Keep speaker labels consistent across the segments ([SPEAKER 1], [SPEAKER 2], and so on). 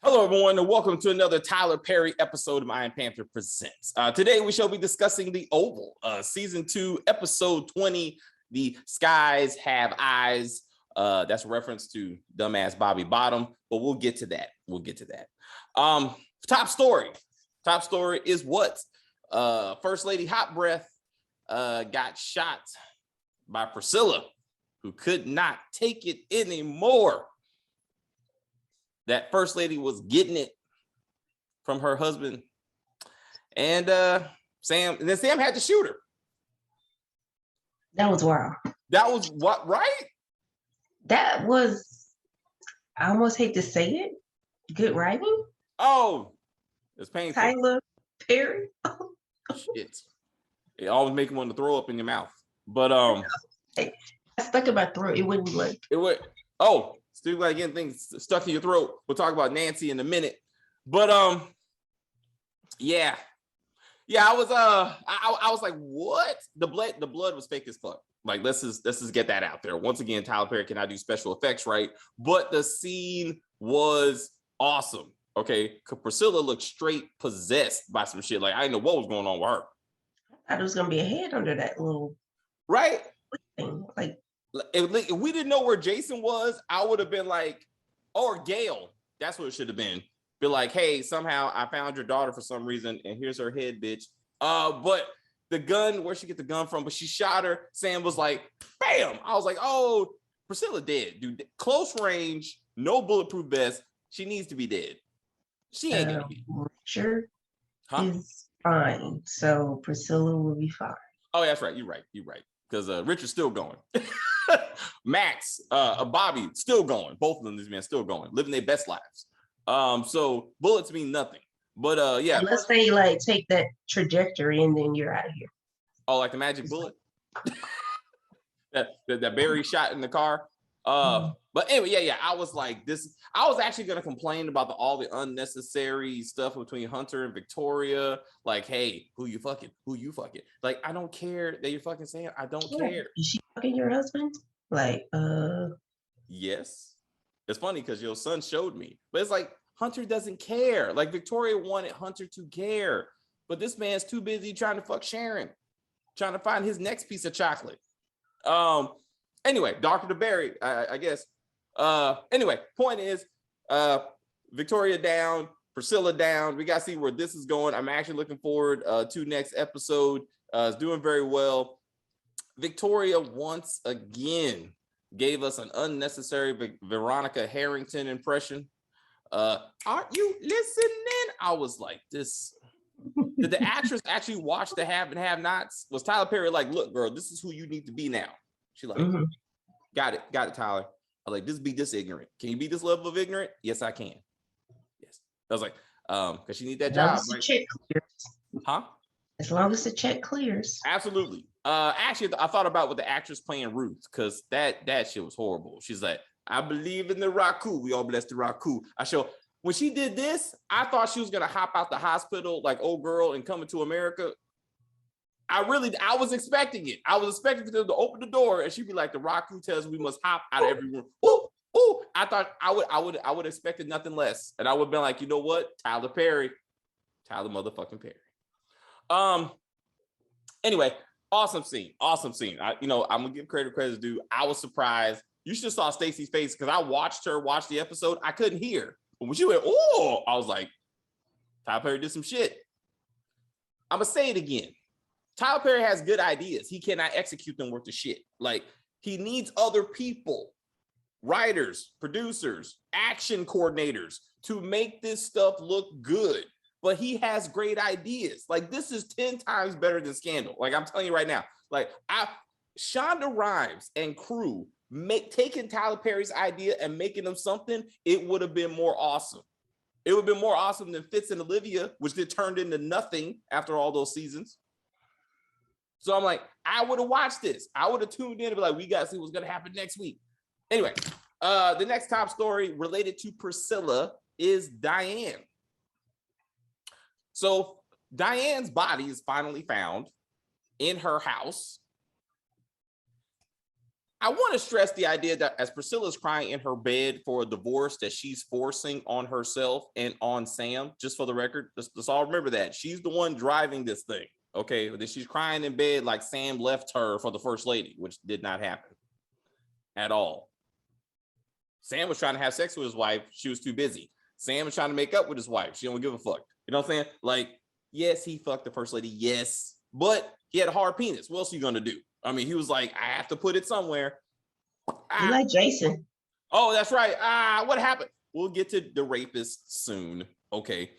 [SPEAKER 1] Hello, everyone, and welcome to another Tyler Perry episode of Iron Panther Presents. Today, we shall be discussing The Oval, Season 2, Episode 20, The Skies Have Eyes. That's a reference to dumbass Bobby Bottom, but we'll get to that. Top story. Top story is what? First Lady Hot Breath got shot by Priscilla, who could not take it anymore. That First Lady was getting it from her husband, and Sam had to shoot her.
[SPEAKER 2] That was wild.
[SPEAKER 1] That was what, right?
[SPEAKER 2] That was, I almost hate to say it, good writing.
[SPEAKER 1] Oh, it's painful.
[SPEAKER 2] Tyler Perry.
[SPEAKER 1] Shit. It always make you want to throw up in your mouth. But
[SPEAKER 2] I stuck in my throat. It wouldn't like.
[SPEAKER 1] It would. Oh. Still like getting things stuck in your throat. We'll talk about Nancy in a minute. But yeah. I was like, what? The blood was fake as fuck. Like, let's just get that out there. Once again, Tyler Perry cannot do special effects, right? But the scene was awesome. Okay. Priscilla looked straight possessed by some shit. Like, I didn't know what was going on with her.
[SPEAKER 2] I thought it was gonna be a head under that little
[SPEAKER 1] right
[SPEAKER 2] thing. Like,
[SPEAKER 1] if we didn't know where Jason was, I would have been like, or Gail. That's what it should have been. Be like, hey, somehow I found your daughter for some reason, and here's her head, bitch. But the gun, where'd she get the gun from? But she shot her. Sam was like, bam. I was like, oh, Priscilla dead, dude. Close range, no bulletproof vest. She needs to be dead. She ain't gonna be.
[SPEAKER 2] Richard is fine, so Priscilla will be fine.
[SPEAKER 1] Oh, that's right. You're right. Because Richard's still going. Max, Bobby, still going. Both of them, these men still going, living their best lives. So bullets mean nothing. But yeah.
[SPEAKER 2] Unless they like take that trajectory and then you're out of here.
[SPEAKER 1] Oh, like the magic bullet? that Barry shot in the car. But anyway, yeah. I was like, I was actually gonna complain about all the unnecessary stuff between Hunter and Victoria. Like, hey, who you fucking? Like, I don't care that you're fucking saying. I don't care.
[SPEAKER 2] Is she fucking your husband? Like,
[SPEAKER 1] yes. It's funny because your son showed me, but it's like Hunter doesn't care. Like, Victoria wanted Hunter to care, but this man's too busy trying to fuck Sharon, trying to find his next piece of chocolate. Anyway, Dr. DeBerry, I guess. Anyway, point is, Victoria down, Priscilla down. We got to see where this is going. I'm actually looking forward to next episode. It's doing very well. Victoria once again gave us an unnecessary Veronica Harrington impression. Aren't you listening? I was like, this. Did the actress actually watch the Have and Have Nots? Was Tyler Perry like, look, girl, this is who you need to be now? She like, got it, Tyler. I was like, just be this ignorant. Can you be this level of ignorant? Yes, I can. Yes. I was like, because she need that job, right?
[SPEAKER 2] Check clears.
[SPEAKER 1] Huh?
[SPEAKER 2] As long as the check clears.
[SPEAKER 1] Absolutely. Actually, I thought about with the actress playing Ruth, because that shit was horrible. She's like, I believe in the Raku. We all bless the Raku. When she did this, I thought she was gonna hop out the hospital like old girl and Coming to America. I was expecting it. I was expecting them to open the door and she'd be like, the Raku tells we must hop out of every room. Ooh. I thought I would expected nothing less. And I would have been like, you know what? Tyler motherfucking Perry. Anyway, awesome scene. I'm gonna give credit's due. I was surprised. You should have saw Stacey's face because I watched her watch the episode. I couldn't hear. But when she went, oh, I was like, Tyler Perry did some shit. I'm gonna say it again. Tyler Perry has good ideas. He cannot execute them worth the shit. Like, he needs other people, writers, producers, action coordinators to make this stuff look good. But he has great ideas. Like, this is 10 times better than Scandal. Like, I'm telling you right now. Like, Shonda Rhimes and crew taking Tyler Perry's idea and making them something, it would have been more awesome. It would have been more awesome than Fitz and Olivia, which did turned into nothing after all those seasons. So I'm like, I would have watched this. I would have tuned in and be like, we got to see what's going to happen next week. Anyway, the next top story related to Priscilla is Diane. So Diane's body is finally found in her house. I want to stress the idea that as Priscilla's crying in her bed for a divorce that she's forcing on herself and on Sam, just for the record, let's all remember that. She's the one driving this thing, okay? That she's crying in bed like Sam left her for the first lady, which did not happen at all. Sam was trying to have sex with his wife. She was too busy. Sam was trying to make up with his wife. She don't give a fuck. You know what I'm saying? Like, yes, he fucked the first lady. Yes, but he had a hard penis. What else are you going to do? I mean, he was like, I have to put it somewhere.
[SPEAKER 2] You like Jason.
[SPEAKER 1] Oh, that's right. What happened? We'll get to the rapist soon. Okay.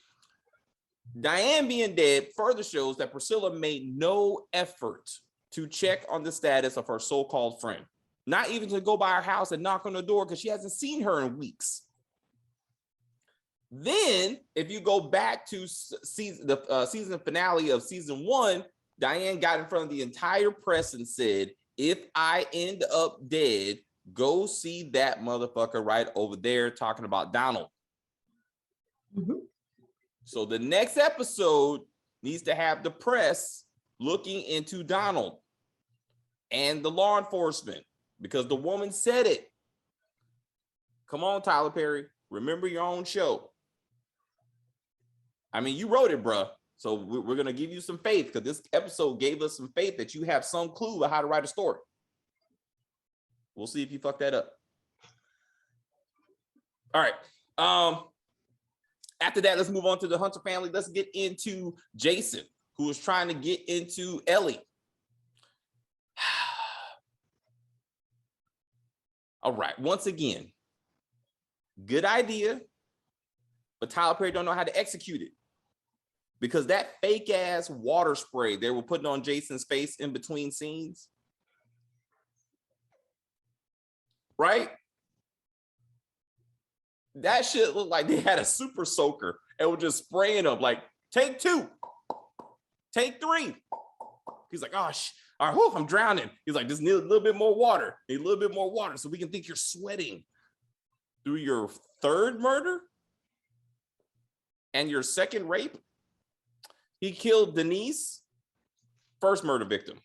[SPEAKER 1] Diane being dead further shows that Priscilla made no effort to check on the status of her so-called friend. Not even to go by her house and knock on the door because she hasn't seen her in weeks. Then, if you go back to the season finale of season 1, Diane got in front of the entire press and said, if I end up dead, go see that motherfucker right over there talking about Donald. Mm-hmm. So the next episode needs to have the press looking into Donald and the law enforcement because the woman said it. Come on, Tyler Perry. Remember your own show. I mean, you wrote it, bruh. So we're going to give you some faith because this episode gave us some faith that you have some clue of how to write a story. We'll see if you fuck that up. All right. After that, let's move on to the Hunter family. Let's get into Jason, who is trying to get into Ellie. All right. Once again, good idea, but Tyler Perry don't know how to execute it. Because that fake ass water spray they were putting on Jason's face in between scenes, right? That shit looked like they had a super soaker and were just spraying them like, take 2, take 3. He's like, oh, all right, whew, I'm drowning. He's like, just need a little bit more water. Need a little bit more water so we can think you're sweating through your 3rd murder and your 2nd rape. He killed Denise, 1st murder victim.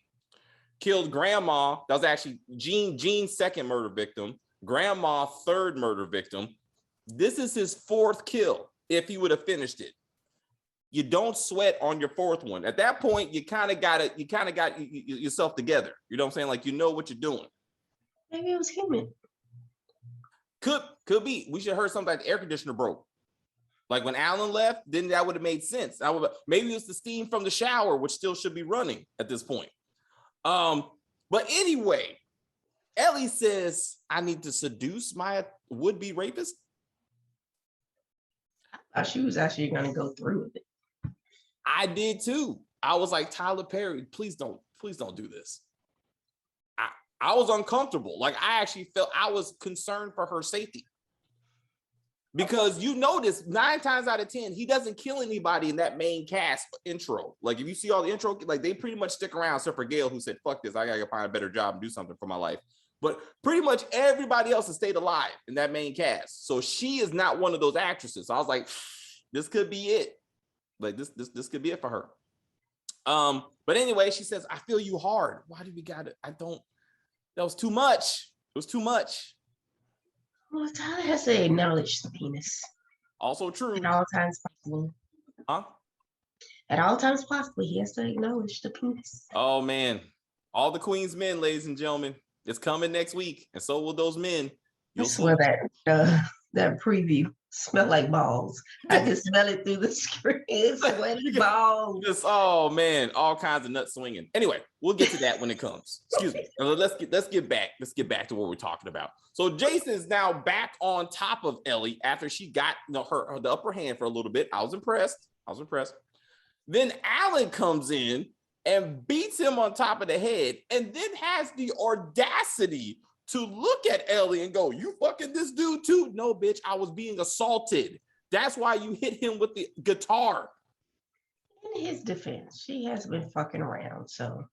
[SPEAKER 1] Killed Grandma. That was actually Jean's 2nd murder victim. Grandma, 3rd murder victim. This is his 4th kill if he would have finished it. You don't sweat on your 4th one. At that point, you kind of got yourself together. You know what I'm saying? Like, you know what you're doing.
[SPEAKER 2] Maybe it was human.
[SPEAKER 1] Could be. We should have heard something like the air conditioner broke. Like when Alan left, then that would have made sense. Maybe it's the steam from the shower, which still should be running at this point. But anyway, Ellie says, I need to seduce my would-be rapist.
[SPEAKER 2] I thought she was actually going to go through with it.
[SPEAKER 1] I did too. I was like, Tyler Perry, please don't do this. I was uncomfortable. Like I actually felt I was concerned for her safety. Because you notice 9 times out of 10, he doesn't kill anybody in that main cast intro. Like if you see all the intro, like they pretty much stick around except for Gail, who said, fuck this, I gotta find a better job and do something for my life. But pretty much everybody else has stayed alive in that main cast. So she is not one of those actresses. So I was like, this could be it. Like this could be it for her. But anyway, she says, I feel you hard. Why do we got it? That was too much. It was too much.
[SPEAKER 2] Well, Tyler has to acknowledge the penis.
[SPEAKER 1] Also true.
[SPEAKER 2] At all times possible.
[SPEAKER 1] Huh?
[SPEAKER 2] At all times possible, he has to acknowledge the penis.
[SPEAKER 1] Oh, man. All the Queen's men, ladies and gentlemen. It's coming next week. And so will those men.
[SPEAKER 2] I swear that preview smelled like balls. I can smell it through the screen. Sweaty balls.
[SPEAKER 1] Just, oh, man. All kinds of nuts swinging. Anyway, we'll get to that when it comes. Excuse me. Let's get back to what we're talking about. So Jason's now back on top of Ellie after she got her the upper hand for a little bit. I was impressed. Then Alan comes in and beats him on top of the head and then has the audacity to look at Ellie and go, you fucking this dude too? No, bitch, I was being assaulted. That's why you hit him with the guitar.
[SPEAKER 2] In his defense, she has been fucking around, so.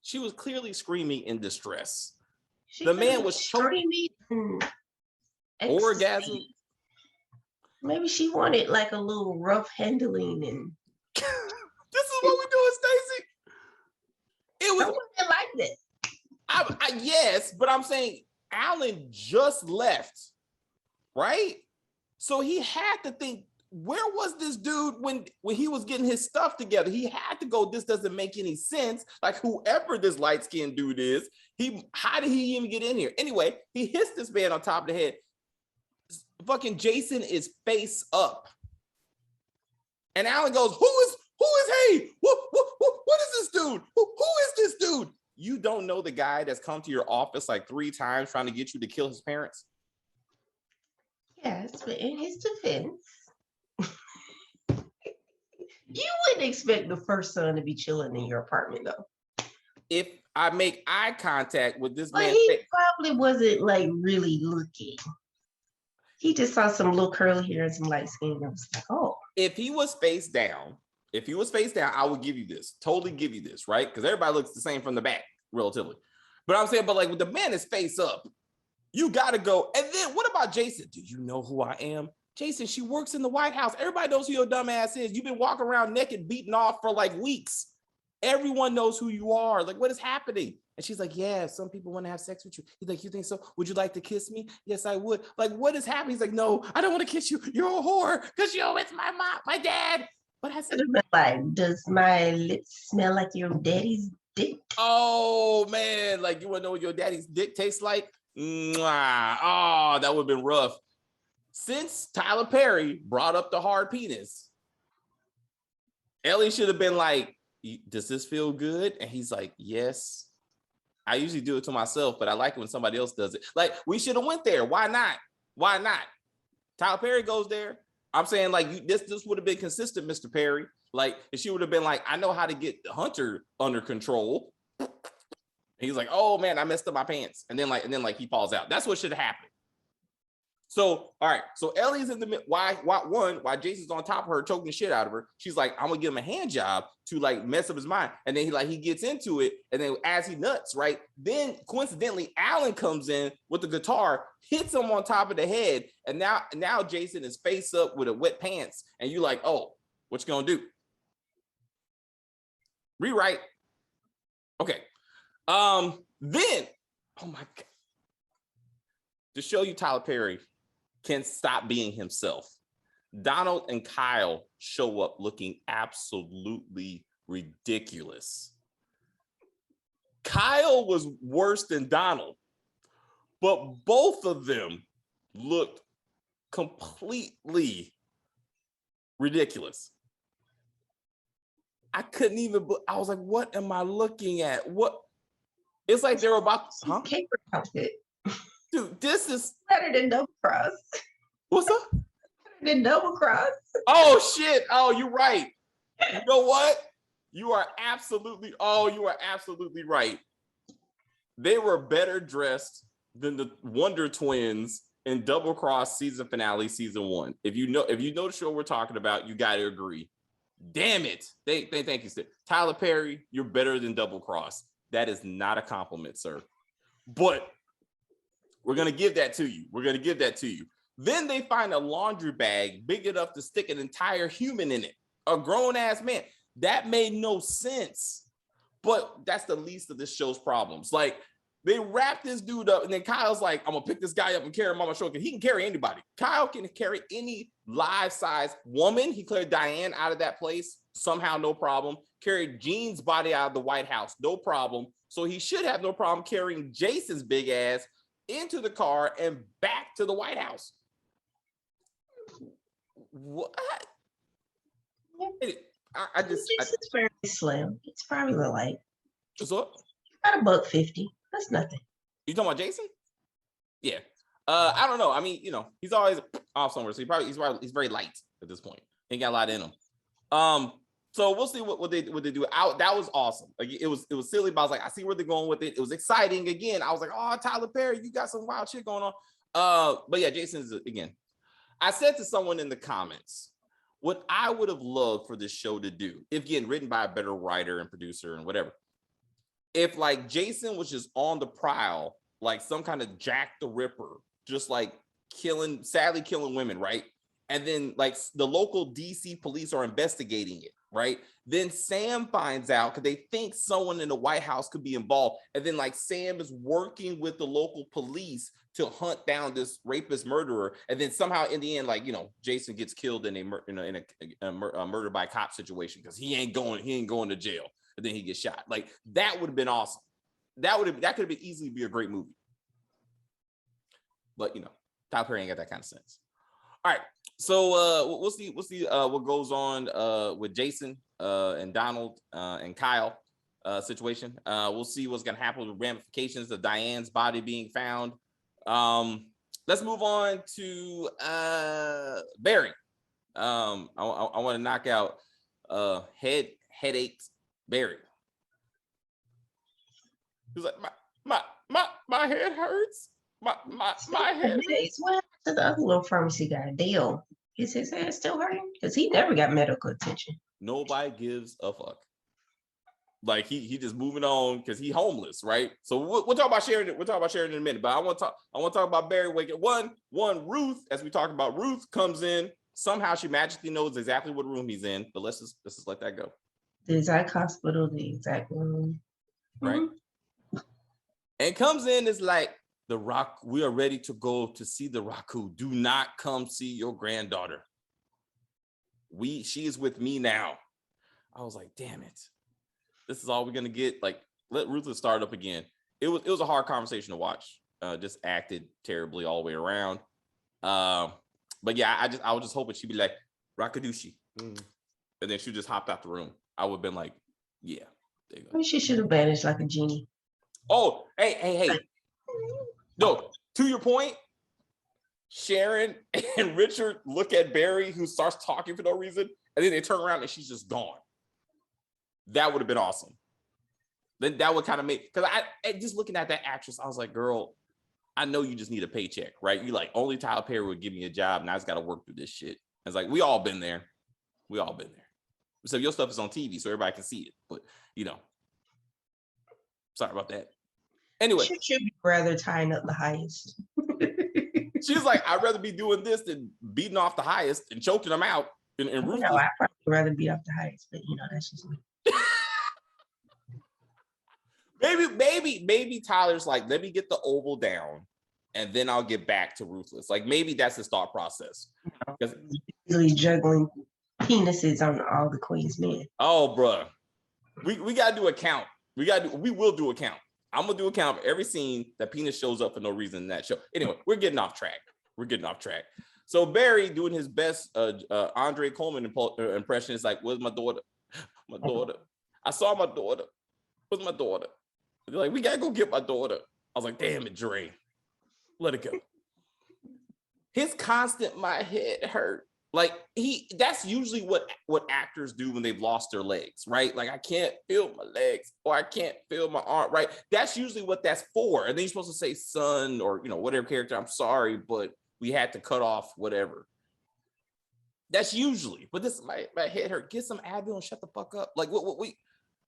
[SPEAKER 1] She was clearly screaming in distress. The man was
[SPEAKER 2] screaming.
[SPEAKER 1] Orgasm.
[SPEAKER 2] Maybe she wanted like a little rough handling and.
[SPEAKER 1] This is what we're doing, Stacey. It was
[SPEAKER 2] like that.
[SPEAKER 1] Yes, but I'm saying Alan just left, right? So he had to think, where was this dude when he was getting his stuff together? He had to go, this doesn't make any sense. Like, whoever this light-skinned dude is, how did he even get in here? Anyway, he hits this man on top of the head. Fucking Jason is face up. And Alan goes, who is he? What is this dude? Who is this dude? You don't know the guy that's come to your office like 3 times trying to get you to kill his parents?
[SPEAKER 2] Yes, but in his defense, you wouldn't expect the first son to be chilling in your apartment, though.
[SPEAKER 1] If I make eye contact with this man,
[SPEAKER 2] he probably wasn't like really looking. He just saw some little curly hair and some light skin and was like, oh.
[SPEAKER 1] If he was face down, I would give you this. Totally give you this, right? Because everybody looks the same from the back, relatively. But I'm saying, but like with the man is face up, you gotta go. And then what about Jason? Do you know who I am? Jason, she works in the White House. Everybody knows who your dumb ass is. You've been walking around naked, beaten off for like weeks. Everyone knows who you are. Like, what is happening? And she's like, yeah, some people want to have sex with you. He's like, you think so? Would you like to kiss me? Yes, I would. Like, what is happening? He's like, no, I don't want to kiss you. You're a whore because you're with my mom, my dad. But I said,
[SPEAKER 2] like, does my lips smell like your daddy's dick?
[SPEAKER 1] Oh, man. Like, you want to know what your daddy's dick tastes like? Mwah. Oh, that would have been rough. Since Tyler Perry brought up the hard penis, Ellie should have been like, does this feel good? And he's like, yes. I usually do it to myself, but I like it when somebody else does it. Like, we should have went there. Why not? Why not? Tyler Perry goes there. I'm saying, like, this would have been consistent, Mr. Perry. Like, if she would have been like, I know how to get Hunter under control. And he's like, oh man, I messed up my pants. And then he falls out. That's what should have happened. So, all right. So Ellie's in the middle. Why Jason's on top of her, choking the shit out of her. She's like, I'm gonna give him a hand job to like mess up his mind. And then he gets into it. And then as he nuts, right? Then coincidentally, Alan comes in with the guitar, hits him on top of the head. And now Jason is face up with a wet pants. And you're like, oh, what you gonna do? Rewrite. Okay. Then, oh my God. To show you Tyler Perry can stop being himself, Donald and Kyle show up looking absolutely ridiculous. Kyle was worse than Donald, but both of them looked completely ridiculous. I couldn't even, I was like, what am I looking at? What? It's like they were about, huh?
[SPEAKER 2] Caper outfit.
[SPEAKER 1] Dude, this is
[SPEAKER 2] better than double cross.
[SPEAKER 1] What's up?
[SPEAKER 2] Better than double cross.
[SPEAKER 1] Oh shit. Oh, you're right. You know what? You are absolutely right. They were better dressed than the Wonder Twins in Double Cross season finale, season 1. If you know the show we're talking about, you gotta agree. Damn it. Thank you, sir. Tyler Perry, you're better than Double Cross. That is not a compliment, sir. But we're going to give that to you. Then they find a laundry bag big enough to stick an entire human in it, a grown-ass man. That made no sense. But that's the least of this show's problems. Like, they wrap this dude up, and then Kyle's like, I'm going to pick this guy up and carry him on my shoulder. He can carry anybody. Kyle can carry any life-size woman. He cleared Diane out of that place. Somehow, no problem. Carried Jean's body out of the White House. No problem. So he should have no problem carrying Jason's big ass into the car and back to the White House. What? I just
[SPEAKER 2] Jason's very slim. It's probably like
[SPEAKER 1] what's up?
[SPEAKER 2] About $150. That's nothing.
[SPEAKER 1] You talking about Jason? Yeah. I don't know. I mean, he's always off somewhere, so he's very light at this point. He ain't got a lot in him. So we'll see what they do. That was awesome. Like it was silly, but I was like, I see where they're going with it. It was exciting. Again, I was like, oh, Tyler Perry, you got some wild shit going on. But yeah, Jason's again. I said to someone in the comments, what I would have loved for this show to do, if again written by a better writer and producer and whatever, if like Jason was just on the prowl, like some kind of Jack the Ripper, just like sadly killing women, right? And then like the local DC police are investigating it. right? Then Sam finds out because they think someone in the White House could be involved. And then like Sam is working with the local police to hunt down this rapist murderer. And then somehow in the end, like, you know, Jason gets killed in a murder by cop situation because he ain't going to jail. And then he gets shot. Like that would have been awesome. That could have been easily be a great movie. But you know, Tyler Perry ain't got that kind of sense. All right. So we'll see what goes on with Jason and Donald and Kyle situation. We'll see what's gonna happen with ramifications of Diane's body being found. Let's move on to Barry. I want to knock out headaches Barry. He's like, my head hurts. My head hurts.
[SPEAKER 2] What happened to the other little pharmacy guy, Dale? Is his head still hurting? Because he never got medical attention.
[SPEAKER 1] Nobody gives a fuck. Like he just moving on because he's homeless, right? So we'll talk about Sharon. We'll talk about Sharon in a minute. But I want to talk about Barry waking. One Ruth, as we talked about, Ruth comes in. Somehow she magically knows exactly what room he's in. But let's just let that go.
[SPEAKER 2] The exact hospital, the exact room.
[SPEAKER 1] Right. Mm-hmm. And comes in is like, the Rock, we are ready to go to see the Raku. Do not come see your granddaughter. She is with me now. I was like, damn it. This is all we're gonna get. Like, let Ruthless start up again. It was a hard conversation to watch. Just acted terribly all the way around. But yeah, I was just hoping she'd be like, Rakadushi. And then she'd just hop out the room. I would have been like, yeah, there you go.
[SPEAKER 2] She should have vanished like a genie.
[SPEAKER 1] Oh, hey. No, to your point, Sharon and Richard look at Barry, who starts talking for no reason, and then they turn around and she's just gone. That would have been awesome. Then that would kind of make, because I just looking at that actress, I was like, girl, I know you just need a paycheck, right? You like, only Tyler Perry would give me a job, and I just got to work through this shit. I was like, we all been there. So your stuff is on TV, so everybody can see it. But, you know, sorry about that. Anyway,
[SPEAKER 2] she should be rather tying up the highest.
[SPEAKER 1] She's like, I'd rather be doing this than beating off the highest and choking them out. And
[SPEAKER 2] I'd probably rather beat off the highest, but you know, that's just me.
[SPEAKER 1] maybe Tyler's like, let me get the oval down, and then I'll get back to Ruthless. Like maybe that's his thought process. Because
[SPEAKER 2] really juggling penises on all the Queen's men.
[SPEAKER 1] Oh, bruh, we gotta do a count. We will do a count. I'm gonna do a count for every scene that penis shows up for no reason in that show. Anyway, we're getting off track. So Barry doing his best Andre Coleman impression is like, where's my daughter? My daughter. I saw my daughter. Where's my daughter? They're like, we gotta go get my daughter. I was like, damn it, Dre. Let it go. His constant, my head hurt. Like that's usually what actors do when they've lost their legs, right? Like I can't feel my legs or I can't feel my arm, right? That's usually what that's for. And then you're supposed to say son or, you know, whatever character, I'm sorry, but we had to cut off whatever. That's usually, but this, my head hurt. Get some Advil and shut the fuck up. Like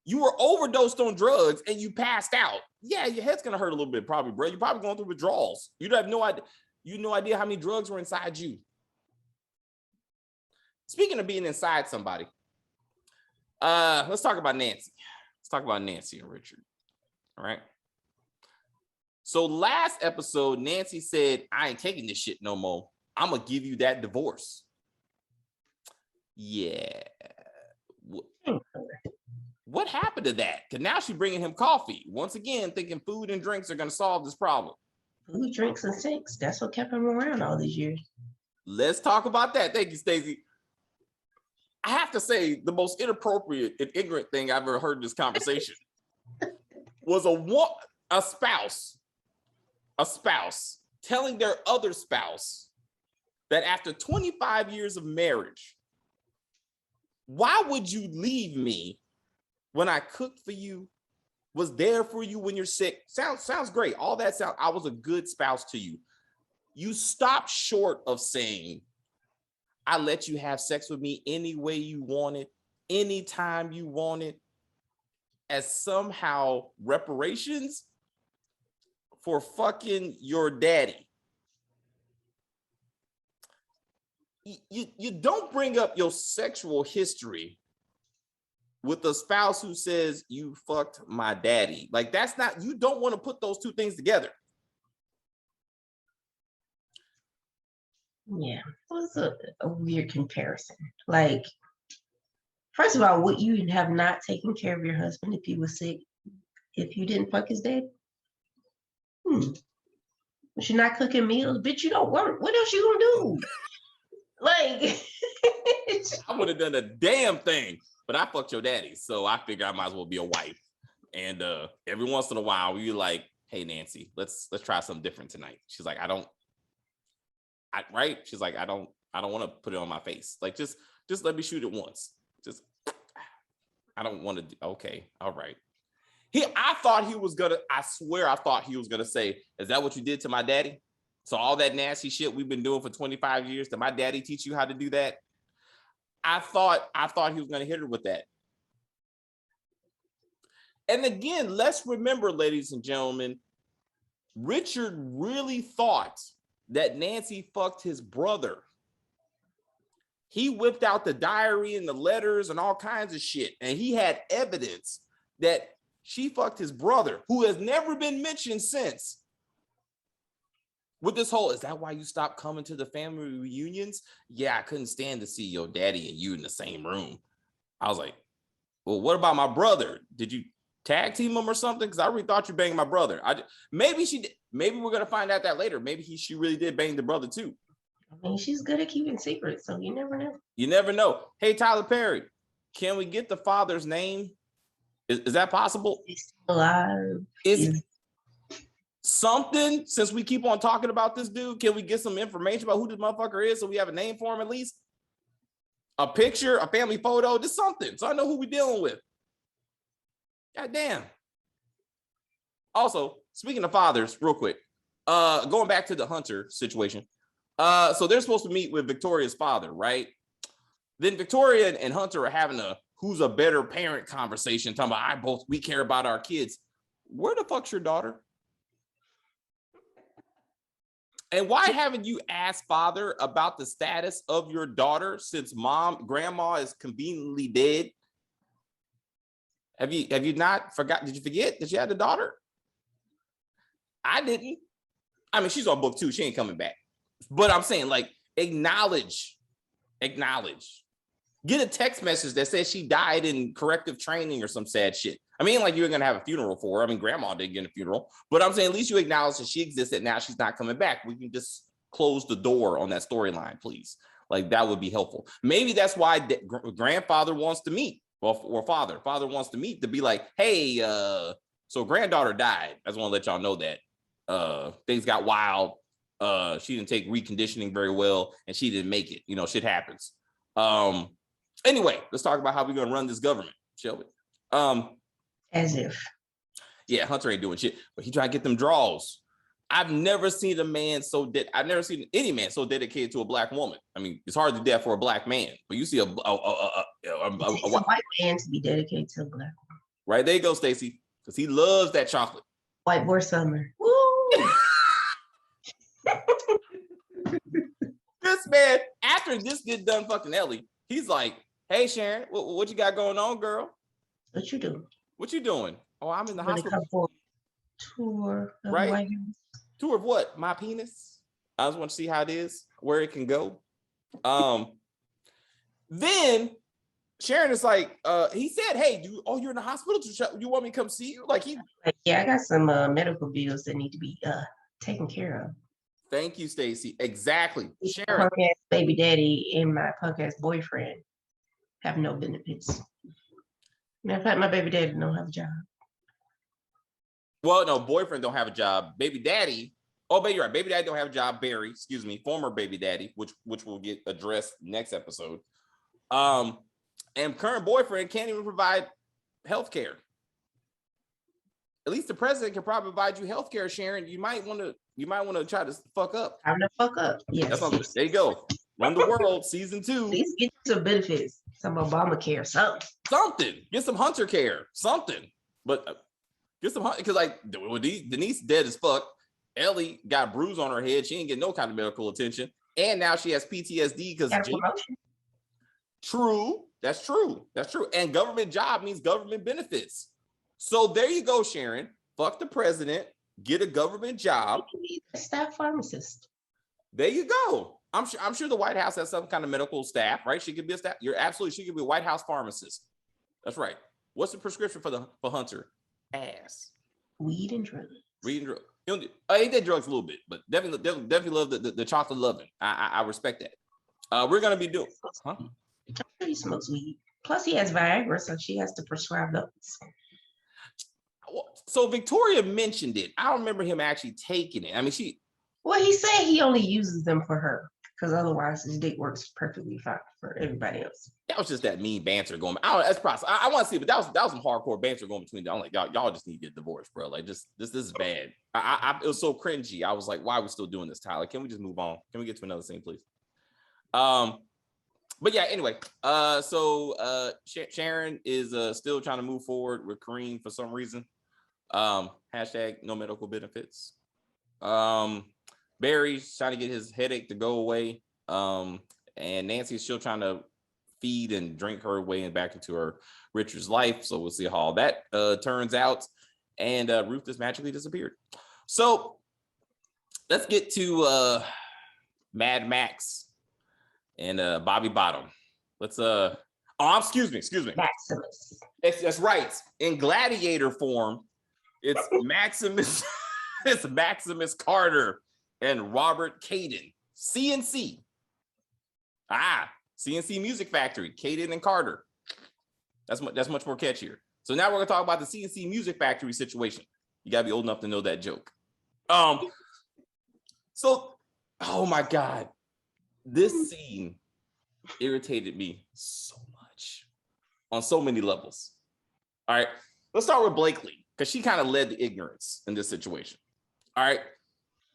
[SPEAKER 1] you were overdosed on drugs and you passed out. Yeah, your head's gonna hurt a little bit probably, bro. You're probably going through withdrawals. You have no idea. You have no idea how many drugs were inside you. Speaking of being inside somebody, let's talk about Nancy. Let's talk about Nancy and Richard. All right. So last episode, Nancy said, I ain't taking this shit no more. I'm going to give you that divorce. Yeah. What happened to that? Because now she's bringing him coffee. Once again, thinking food and drinks are going to solve this problem.
[SPEAKER 2] Food, drinks, and sex. That's what kept him around all these years. Let's
[SPEAKER 1] talk about that. Thank you, Stacey. I have to say, the most inappropriate and ignorant thing I've ever heard in this conversation was a spouse telling their other spouse that after 25 years of marriage, why would you leave me when I cooked for you, was there for you when you're sick? Sounds great. All that sounds, I was a good spouse to you. You stop short of saying, I let you have sex with me any way you want it, anytime you want it, as somehow reparations for fucking your daddy. You don't bring up your sexual history with a spouse who says you fucked my daddy. Like that's not, you don't want to put those two things together.
[SPEAKER 2] Yeah, it was a weird comparison. Like, first of all, would you have not taken care of your husband if he was sick, if you didn't fuck his dad? But you're not cooking meals, bitch. You don't work. What else you gonna do? Like,
[SPEAKER 1] I would have done a damn thing, but I fucked your daddy, so I figure I might as well be a wife. And every once in a while, you're like, "Hey, Nancy, let's try something different tonight." She's like, right? She's like, I don't want to put it on my face. Like, just let me shoot it once. Just, I don't want to. Okay, all right. I thought he was gonna. I swear, I thought he was gonna say, "Is that what you did to my daddy? So all that nasty shit we've been doing for 25 years, did my daddy teach you how to do that?" I thought he was gonna hit her with that. And again, let's remember, ladies and gentlemen, Richard really thought that Nancy fucked his brother. He whipped out the diary and the letters and all kinds of shit. And he had evidence that she fucked his brother, who has never been mentioned since. With this whole, is that why you stopped coming to the family reunions? Yeah, I couldn't stand to see your daddy and you in the same room. I was like, well, what about my brother? Did you tag team him or something? Because I really thought you banged my brother. Maybe she did. Maybe we're gonna find out that later. Maybe she really did bang the brother too.
[SPEAKER 2] I mean, she's good at keeping secrets, so you never know.
[SPEAKER 1] You never know. Hey, Tyler Perry, can we get the father's name? Is that possible?
[SPEAKER 2] He's still alive.
[SPEAKER 1] Is something, since we keep on talking about this dude, can we get some information about who this motherfucker is so we have a name for him at least? A picture, a family photo, just something, so I know who we're dealing with. God damn. Also, speaking of fathers, real quick, going back to the Hunter situation. So they're supposed to meet with Victoria's father, right? Then Victoria and Hunter are having a who's a better parent conversation, talking about we care about our kids. Where the fuck's your daughter? And why haven't you asked father about the status of your daughter since grandma is conveniently dead? Have you not forgot? Did you forget that you had a daughter? I didn't. I mean, she's on book 2. She ain't coming back. But I'm saying, like, acknowledge. Get a text message that says she died in corrective training or some sad shit. I mean, like, you're going to have a funeral for her. I mean, grandma didn't get a funeral. But I'm saying at least you acknowledge that she existed. Now she's not coming back. We can just close the door on that storyline, please. Like, that would be helpful. Maybe that's why grandfather wants to meet. Or father wants to meet to be like, hey, so granddaughter died. I just want to let y'all know that things got wild. She didn't take reconditioning very well and she didn't make it. You know, shit happens. Anyway, let's talk about how we're going to run this government, shall we?
[SPEAKER 2] As if.
[SPEAKER 1] Yeah, Hunter ain't doing shit, but he trying to get them draws. I've never seen a man I've never seen any man so dedicated to a black woman. I mean, it's hard to do that for a black man, but you see a
[SPEAKER 2] white man to be dedicated to a black woman.
[SPEAKER 1] Right, there you go, Stacey, because he loves that chocolate.
[SPEAKER 2] White boy summer. Woo!
[SPEAKER 1] This man, after this get done fucking Ellie, he's like, hey, Sharon, what you got going on, girl?
[SPEAKER 2] What you doing?
[SPEAKER 1] What you doing? Oh, I'm in the hospital.
[SPEAKER 2] Come for a tour of
[SPEAKER 1] right?
[SPEAKER 2] White House.
[SPEAKER 1] Tour of what? My penis? I just want to see how it is, where it can go. Then Sharon is like, he said, hey, you're in the hospital. You want me to come see you?
[SPEAKER 2] Yeah, I got some medical bills that need to be taken care of.
[SPEAKER 1] Thank you, Stacey. Exactly. Sharon.
[SPEAKER 2] Punk ass baby daddy and my punk ass boyfriend have no benefits. Matter of fact, my baby daddy don't have a job.
[SPEAKER 1] Well, no, boyfriend don't have a job. Baby daddy. Oh, baby, you're right. Baby daddy don't have a job. Barry, excuse me, former baby daddy, which will get addressed next episode. And current boyfriend can't even provide health care. At least the president can probably provide you health care, Sharon. You might want to try to fuck up.
[SPEAKER 2] I'm gonna fuck up. Yes.
[SPEAKER 1] There you go. Run the World, season 2.
[SPEAKER 2] Please get some benefits, some Obamacare, something.
[SPEAKER 1] Get some Hunter care, something. But get some Hunter, because like Denise dead as fuck. Ellie got bruise on her head. She ain't get no kind of medical attention, and now she has PTSD because True. That's true. That's true. And government job means government benefits. So there you go, Sharon. Fuck the president. Get a government job.
[SPEAKER 2] You need a staff pharmacist.
[SPEAKER 1] There you go. I'm sure the White House has some kind of medical staff, right? She could be a staff. She could be a White House pharmacist. That's right. What's the prescription for Hunter? Ass.
[SPEAKER 2] Weed and drugs.
[SPEAKER 1] Weed and drugs. I hate that drugs a little bit, but definitely love the chocolate loving. I respect that. We're gonna be doing. Huh?
[SPEAKER 2] I'm sure he smokes weed. Plus, he has Viagra, so she has to prescribe those.
[SPEAKER 1] So Victoria mentioned it. I don't remember him actually taking it. I mean,
[SPEAKER 2] Well, he said he only uses them for her because otherwise his dick works perfectly fine for everybody else.
[SPEAKER 1] That was just that mean banter going. That's process. I want to see, but that was some hardcore banter going between them. I'm like, y'all just need to get divorced, bro. Like, this is bad. It was so cringy. I was like, why are we still doing this, Tyler? Can we just move on? Can we get to another scene, please? But yeah, anyway, so Sharon is still trying to move forward with Kareem for some reason. Hashtag no medical benefits. Barry's trying to get his headache to go away. And Nancy's still trying to feed and drink her way and back into her Richard's life. So we'll see how all that turns out. And Ruth just magically disappeared. So let's get to Mad Max and Bobby Bottom. Let's excuse me.
[SPEAKER 2] Maximus.
[SPEAKER 1] That's right. In gladiator form, it's Maximus. It's Maximus Carter and Robert Caden. CNC. CNC Music Factory. Caden and Carter. That's much more catchier. So now we're gonna talk about the CNC Music Factory situation. You gotta be old enough to know that joke. So, oh my God, this scene irritated me so much on so many levels. All right, let's start with Blakely because she kind of led the ignorance in this situation. All right,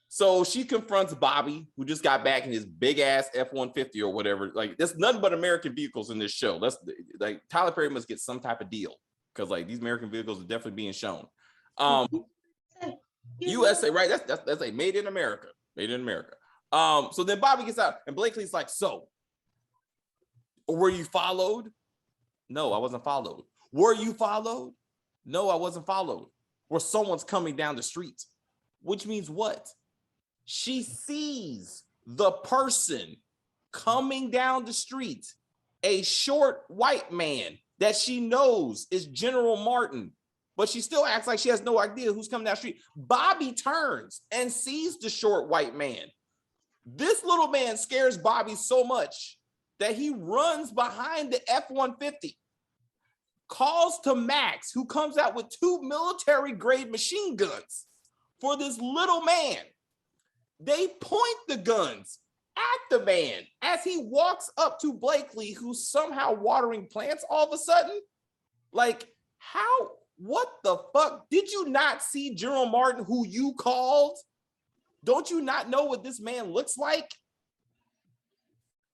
[SPEAKER 1] so she confronts Bobby, who just got back in his big ass F-150 or whatever. Like, there's nothing but American vehicles in this show. That's like Tyler Perry must get some type of deal because like these American vehicles are definitely being shown. USA, right? That's like made in America. Made in America. So then Bobby gets out and Blakely's like, so were you followed? No, I wasn't followed. Were you followed? No, I wasn't followed. Or someone's coming down the street. Which means what? She sees the person coming down the street, a short white man that she knows is General Martin, but she still acts like she has no idea who's coming down the street. Bobby turns and sees the short white man. This little man scares Bobby so much that he runs behind the F-150, calls to Max, who comes out with 2 military-grade machine guns for this little man. They point the guns at the man as he walks up to Blakely, who's somehow watering plants all of a sudden. Like, how? What the fuck? Did you not see General Martin, who you called? Don't you not know what this man looks like?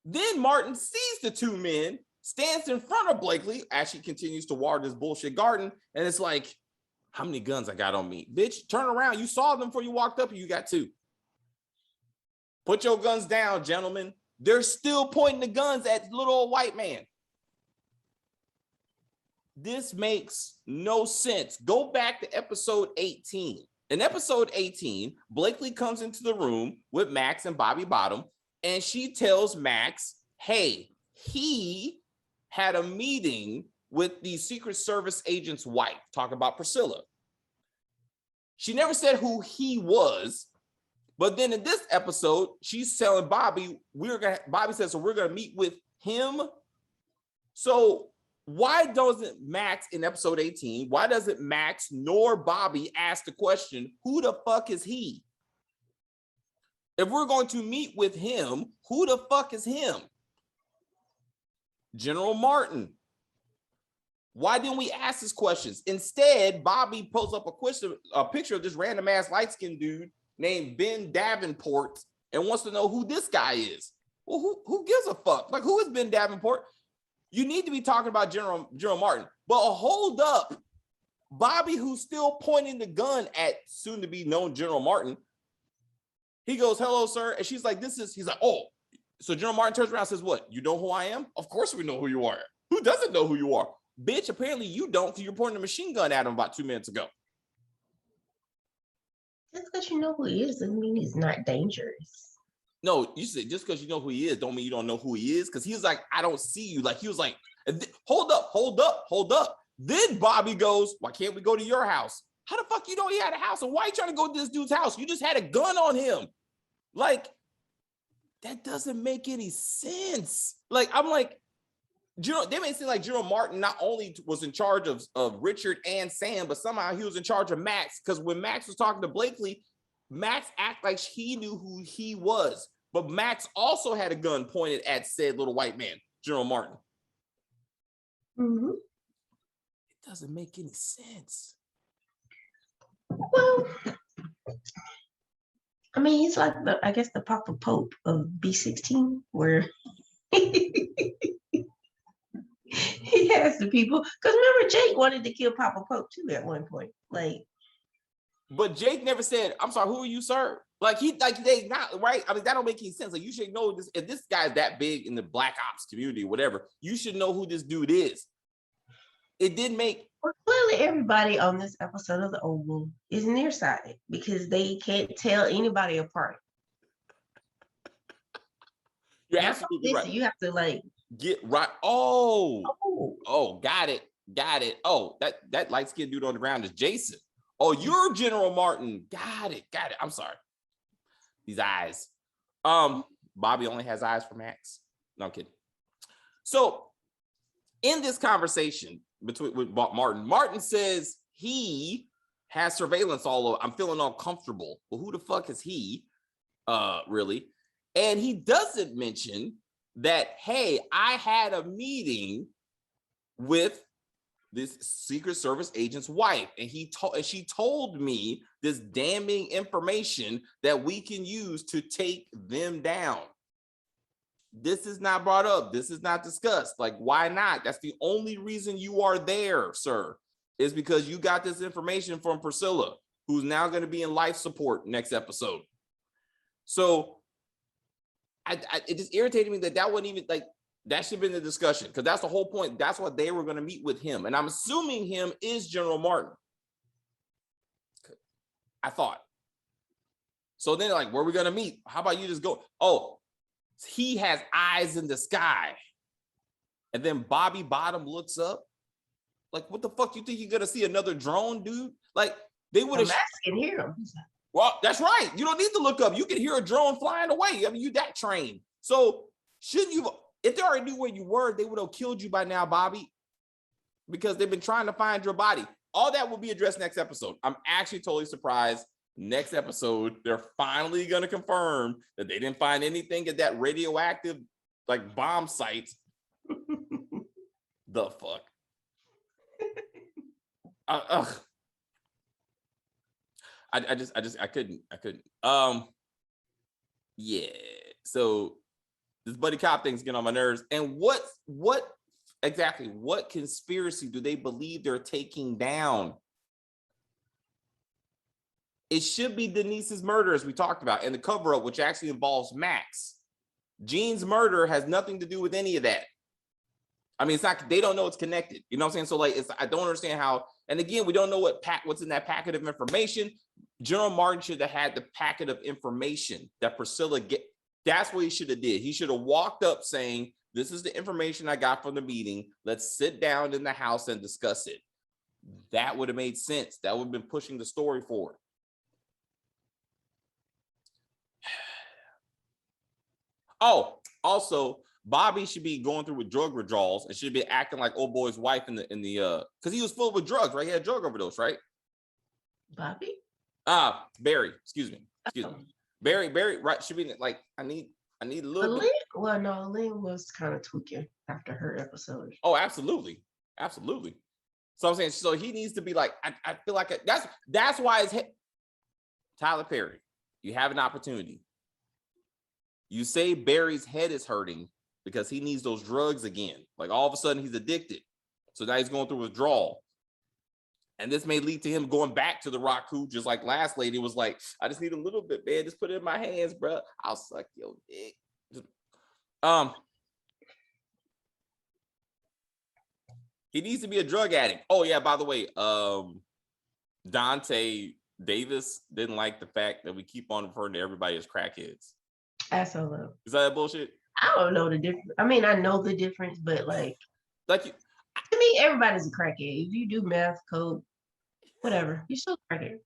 [SPEAKER 1] Then Martin sees the 2 men, stands in front of Blakely as she continues to water this bullshit garden. And it's like, how many guns I got on me? Bitch, turn around. You saw them before you walked up and you got 2. Put your guns down, gentlemen. They're still pointing the guns at little old white man. This makes no sense. Go back to episode 18. In episode 18, Blakely comes into the room with Max and Bobby Bottom, and she tells Max, hey, he had a meeting with the Secret Service agent's wife, talking about Priscilla. She never said who he was, but then in this episode, she's telling Bobby, Bobby says, so we're gonna meet with him. So why doesn't Max in episode 18, why doesn't Max nor Bobby ask the question, who the fuck is he? If we're going to meet with him, who the fuck is him? General Martin. Why didn't we ask these questions? Instead, Bobby pulls up a picture of this random ass light-skinned dude named Ben Davenport and wants to know who this guy is. Well, who gives a fuck? Like, who is Ben Davenport? You need to be talking about General Martin. But hold up. Bobby, who's still pointing the gun at soon-to-be known General Martin, he goes, hello, sir. And she's like, he's like, oh, So General Martin turns around and says, what? You know who I am? Of course we know who you are. Who doesn't know who you are? Bitch, apparently you don't, because you're pointing a machine gun at him about 2 minutes ago.
[SPEAKER 2] Just because you know who he is doesn't mean he's not dangerous.
[SPEAKER 1] No, you said just because you know who he is don't mean you don't know who he is. Because he was like, I don't see you. Like, he was like, hold up. Then Bobby goes, why can't we go to your house? How the fuck you know he had a house? And why are you trying to go to this dude's house? You just had a gun on him. Like, that doesn't make any sense. Like, I'm like, they may seem like General Martin not only was in charge of Richard and Sam, but somehow he was in charge of Max. Because when Max was talking to Blakely, Max acted like he knew who he was. But Max also had a gun pointed at said little white man, General Martin.
[SPEAKER 2] Mm-hmm.
[SPEAKER 1] It doesn't make any sense.
[SPEAKER 2] Well, I mean, he's like I guess the Papa Pope of B16, where he has the people. Because remember, Jake wanted to kill Papa Pope too at one point. Like,
[SPEAKER 1] but Jake never said, I'm sorry, who are you, sir? Like, they not right. I mean, that don't make any sense. Like, you should know this. If this guy's that big in the Black Ops community, whatever, you should know who this dude is. It didn't make.
[SPEAKER 2] Well, clearly everybody on this episode of The Oval is nearsighted because they can't tell anybody apart.
[SPEAKER 1] You're absolutely right.
[SPEAKER 2] You have to like
[SPEAKER 1] get right. Oh, got it. Oh, that light-skinned dude on the ground is Jason. Oh, you're General Martin. Got it. I'm sorry. These eyes. Bobby only has eyes for Max. No, I'm kidding. So in this conversation with Martin says he has surveillance all over. I'm feeling uncomfortable. Well, who the fuck is he? Really? And he doesn't mention that, hey, I had a meeting with this Secret Service agent's wife, and she told me this damning information that we can use to take them down. This is not brought up. This is not discussed. Like, why not? That's the only reason you are there, sir, is because you got this information from Priscilla, who's now going to be in life support next episode. So it just irritated me that wasn't even like, that should have been the discussion, because that's the whole point. That's what they were going to meet with him. And I'm assuming him is General Martin. I thought. So then, like, where are we going to meet? How about you just go? Oh, he has eyes in the sky. And then Bobby Bottom looks up. Like, what the fuck you think you're going to see another drone, dude? Like, they would have.
[SPEAKER 2] Can hear him.
[SPEAKER 1] Well, that's right. You don't need to look up. You can hear a drone flying away. I mean, you that trained. So shouldn't you? If they already knew where you were, they would have killed you by now, Bobby, because they've been trying to find your body. All that will be addressed next episode. I'm actually totally surprised. Next episode, they're finally going to confirm that they didn't find anything at that radioactive, like, bomb site. The fuck? I couldn't. Yeah. So this buddy cop thing's getting on my nerves. And what exactly, what conspiracy do they believe they're taking down? It should be Denise's murder, as we talked about, and the cover-up, which actually involves Max. Jean's murder has nothing to do with any of that. I mean, it's not, they don't know it's connected. You know what I'm saying? So, like, I don't understand how, and again, we don't know what's in that packet of information. General Martin should have had the packet of information that Priscilla that's what he should have did. He should have walked up saying, this is the information I got from the meeting. Let's sit down in the house and discuss it. That would have made sense. That would have been pushing the story forward. Oh, also, Bobby should be going through with drug withdrawals and should be acting like old boy's wife in the because he was full with drugs, right? He had drug overdose, right?
[SPEAKER 2] Bobby?
[SPEAKER 1] Barry, excuse me. Barry, right? Should be like, I need a little bit.
[SPEAKER 2] Well, no, Lynn was kind of tweaking after her episode.
[SPEAKER 1] Oh, absolutely. So I'm saying, so he needs to be like, I feel like that's why it's Tyler Perry. You have an opportunity. You say Barry's head is hurting because he needs those drugs again. Like, all of a sudden he's addicted. So now he's going through withdrawal. And this may lead to him going back to the Raku, just like last lady was like, I just need a little bit, man. Just put it in my hands, bro. I'll suck your dick. He needs to be a drug addict. Oh yeah, by the way, Dante Davis didn't like the fact that we keep on referring to everybody as crackheads.
[SPEAKER 2] Asshole.
[SPEAKER 1] Is that bullshit?
[SPEAKER 2] I don't know the difference. I mean, I know the difference, but like
[SPEAKER 1] Like,
[SPEAKER 2] to me, everybody's a crackhead. If you do meth, coke, whatever, you're still a crackhead.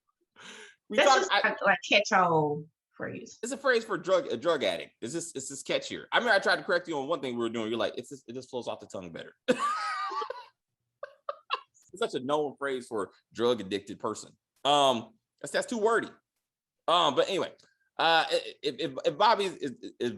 [SPEAKER 2] That's just like catch-all phrase.
[SPEAKER 1] It's a phrase for a drug addict. It's just catchier. I mean, I tried to correct you on one thing we were doing. You're like, it just flows off the tongue better. It's such a known phrase for drug addicted person. That's too wordy. But anyway, if Bobby is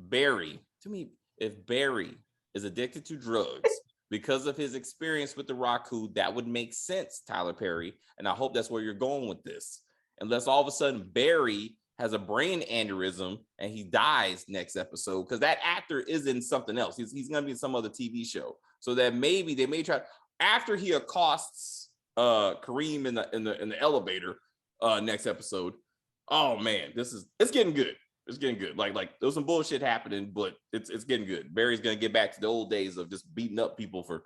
[SPEAKER 1] Barry, to me, if Barry is addicted to drugs because of his experience with the Raku, that would make sense, Tyler Perry. And I hope that's where you're going with this. Unless all of a sudden Barry has a brain aneurysm and he dies next episode, because that actor is in something else. He's going to be in some other TV show. So that maybe they may try, after he accosts Kareem in the elevator next episode. Oh man, it's getting good. It's getting good. Like there's some bullshit happening, but it's getting good. Barry's gonna get back to the old days of just beating up people for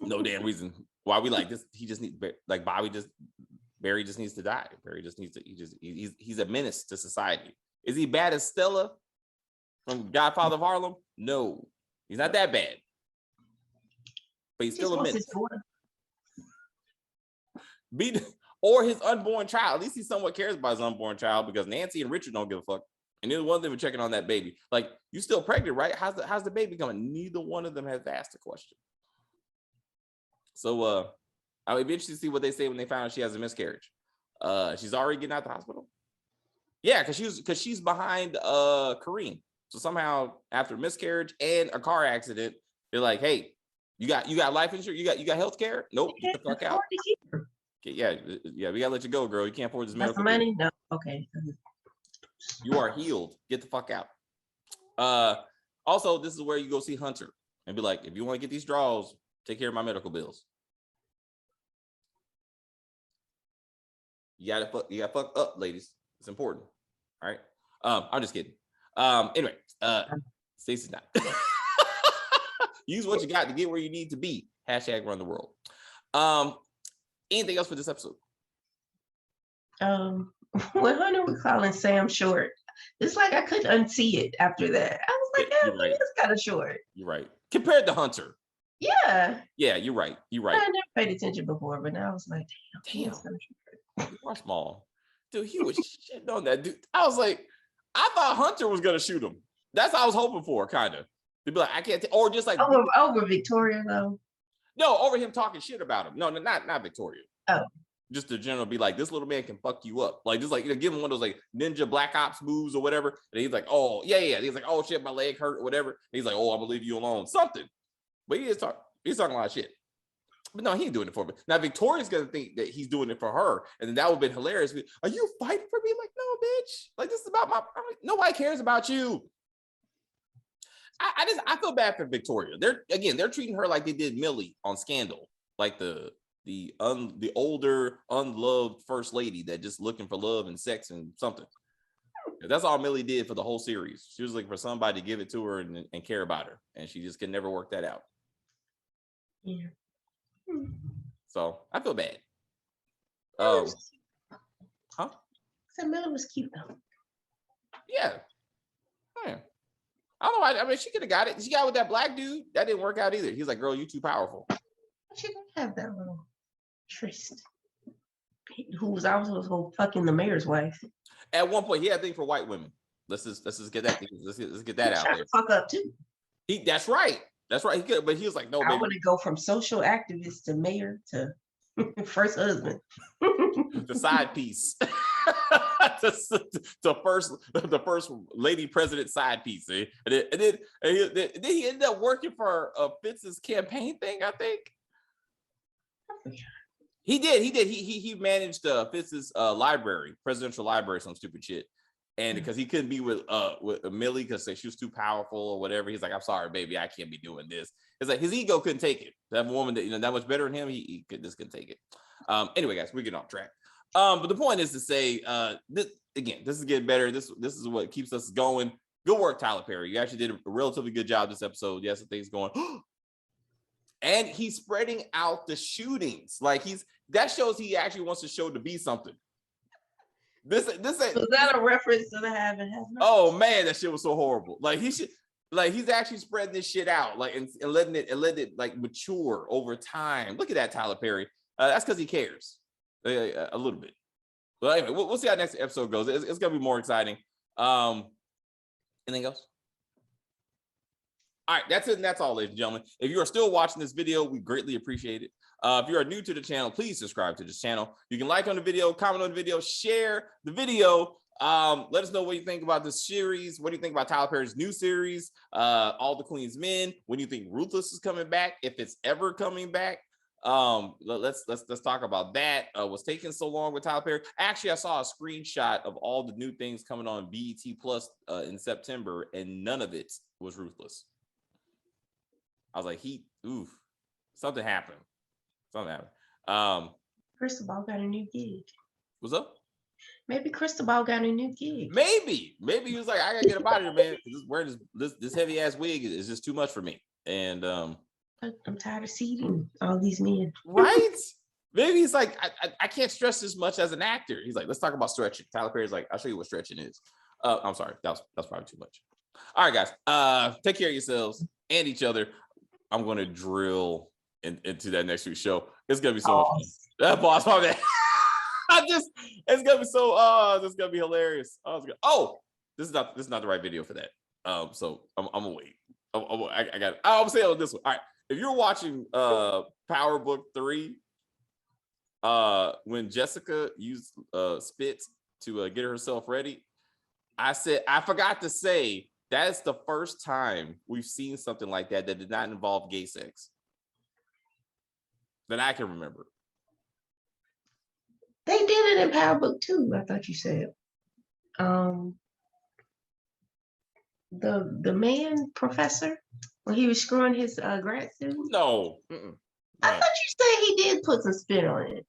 [SPEAKER 1] no damn reason. Why we like this? He just needs, like Barry just needs to die. Barry just needs to. He's a menace to society. Is he bad as Stella from Godfather of Harlem? No, he's not that bad. But he's still a menace. Or his unborn child. At least he somewhat cares about his unborn child, because Nancy and Richard don't give a fuck. And neither one of them are checking on that baby. Like, you still pregnant, right? How's the baby coming? Neither one of them has asked a question. So I would be interested to see what they say when they find out she has a miscarriage. She's already getting out the hospital. Yeah, because she's behind Kareem. So somehow after a miscarriage and a car accident, they're like, hey, you got life insurance? You got health care? Nope, get the fuck out. Okay, yeah, we gotta let you go, girl. You can't afford this medical
[SPEAKER 2] money. No, okay.
[SPEAKER 1] You are healed. Get the fuck out. Also, this is where you go see Hunter and be like, if you want to get these draws, take care of my medical bills. You gotta fuck up, ladies. It's important. All right. I'm just kidding. Anyway, Stacey's not. Use what you got to get where you need to be. Hashtag run the world. Anything else for this episode?
[SPEAKER 2] When Hunter was calling Sam short, it's like I couldn't unsee it after that. I was like, yeah, right. It's kind of short.
[SPEAKER 1] You're right. Compared to Hunter.
[SPEAKER 2] Yeah.
[SPEAKER 1] Yeah, you're right. You're right.
[SPEAKER 2] I never paid attention before, but now I was like, damn.
[SPEAKER 1] You are small. Dude, he was shitting on that dude. I was like, I thought Hunter was gonna shoot him. That's what I was hoping for, kind of. To be like, I can't, or just like
[SPEAKER 2] over Victoria though.
[SPEAKER 1] No, over him talking shit about him. No, not Victoria.
[SPEAKER 2] Oh.
[SPEAKER 1] Just the general be like, this little man can fuck you up. Like, just like, give him one of those like ninja Black Ops moves or whatever. And he's like, oh, yeah. He's like, oh shit, my leg hurt or whatever. And he's like, oh, I'm gonna leave you alone. Something. But he's talking a lot of shit. But no, he ain't doing it for me. Now Victoria's gonna think that he's doing it for her. And then that would have been hilarious. Are you fighting for me? Like, no, bitch. Like, this is about nobody cares about you. I feel bad for Victoria. They're treating her like they did Millie on Scandal, like the older unloved first lady that just looking for love and sex and something. That's all Millie did for the whole series. She was looking for somebody to give it to her and care about her, and she just could never work that out.
[SPEAKER 2] Yeah.
[SPEAKER 1] So I feel bad.
[SPEAKER 2] Huh?
[SPEAKER 1] So
[SPEAKER 2] Millie was cute though.
[SPEAKER 1] Yeah. I don't know. I mean, she could have got it. She got with that black dude. That didn't work out either. He's like, girl, you too powerful.
[SPEAKER 2] She didn't have that little Trist, who was also fucking the mayor's wife.
[SPEAKER 1] At one point, he had a thing for white women. Let's just get that. Let's get that out there.
[SPEAKER 2] Fuck up too.
[SPEAKER 1] That's right. He could, but he was like, no, baby.
[SPEAKER 2] I want to go from social activist to mayor to first husband.
[SPEAKER 1] The side piece. the first lady president side piece. Eh? And then he ended up working for Fitz's campaign thing, I think. He did. He managed Fitz's library, presidential library, some stupid shit. And because he couldn't be with Millie because she was too powerful or whatever, he's like, I'm sorry, baby, I can't be doing this. It's like his ego couldn't take it. That woman that that much better than him, he couldn't take it. Anyway, guys, we're getting off track. But the point is to say, this is getting better. This is what keeps us going. Good work, Tyler Perry. You actually did a relatively good job this episode. Yes, the thing's going. And he's spreading out the shootings. Like that shows he actually wants the show to be something. This
[SPEAKER 2] Was that a reference to the Have and Have Not?
[SPEAKER 1] Oh man, that shit was so horrible. Like he's actually spreading this shit out, like and letting it like mature over time. Look at that, Tyler Perry. That's because he cares a little bit. But anyway, we'll see how next episode goes. It's gonna be more exciting. Anything else? All right, that's it. And that's all, ladies and gentlemen. If you are still watching this video, we greatly appreciate it. If you are new to the channel, please subscribe to this channel. You can like on the video, comment on the video, share the video. Let us know what you think about this series. What do you think about Tyler Perry's new series, All the Queen's Men? When do you think Ruthless is coming back, if it's ever coming back? Let's talk about that. What's taking so long with Tyler Perry? Actually, I saw a screenshot of all the new things coming on BET Plus in September, and none of it was Ruthless. I was like, something happened.
[SPEAKER 2] Cristobal got a new gig.
[SPEAKER 1] What's up?
[SPEAKER 2] Maybe Cristobal got a new gig.
[SPEAKER 1] Maybe he was like, I gotta get up out of here, man. Wearing this heavy ass wig is just too much for me. And
[SPEAKER 2] I'm tired of seeing all these men.
[SPEAKER 1] Right? Maybe he's like, I can't stress this much as an actor. He's like, let's talk about stretching. Tyler Perry's like, I'll show you what stretching is. I'm sorry, that's probably too much. All right, guys. Take care of yourselves and each other. I'm going to drill into that next week's show. It's going to be so much fun. That boss, my man. It's going to be so, this is going to be hilarious. This is not the right video for that. So I'm going to wait. I got it. I'm saying on this one. All right. If you're watching Power Book 3, when Jessica used spit to get herself ready, I forgot to say, that's the first time we've seen something like that did not involve gay sex that I can remember.
[SPEAKER 2] They did it in Power Book 2, I thought you said. The man professor, when he was screwing his grad student.
[SPEAKER 1] No.
[SPEAKER 2] I thought you said he did put some spit on it.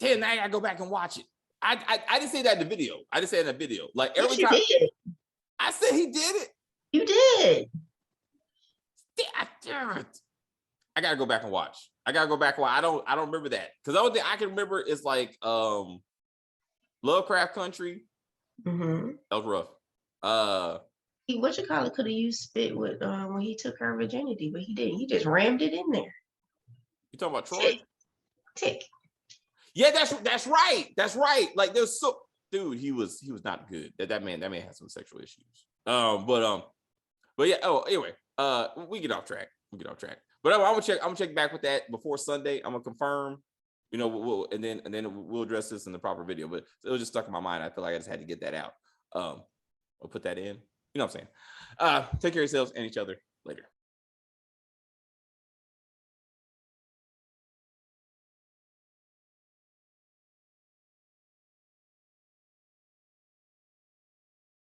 [SPEAKER 1] Damn, now I gotta go back and watch it. I didn't say that in the video. I didn't say it in the video. Like every
[SPEAKER 2] yes,
[SPEAKER 1] time
[SPEAKER 2] did.
[SPEAKER 1] I said he did it.
[SPEAKER 2] You did.
[SPEAKER 1] Damn it. I gotta go back and watch. I don't remember that. Because the only thing I can remember is like Lovecraft Country.
[SPEAKER 2] Mm-hmm.
[SPEAKER 1] That was rough.
[SPEAKER 2] What you call it, could have used spit with when he took her virginity, but he didn't. He just rammed it in there.
[SPEAKER 1] You talking about Troy?
[SPEAKER 2] Tick.
[SPEAKER 1] Yeah, that's right. That's right. Like there's dude, he was not good. That man had some sexual issues. But yeah. Oh, anyway, we get off track. But I'm gonna check back with that before Sunday. I'm gonna confirm. You know, we'll and then we'll address this in the proper video. But it was just stuck in my mind. I feel like I just had to get that out. We'll put that in. You know what I'm saying? Take care of yourselves and each other.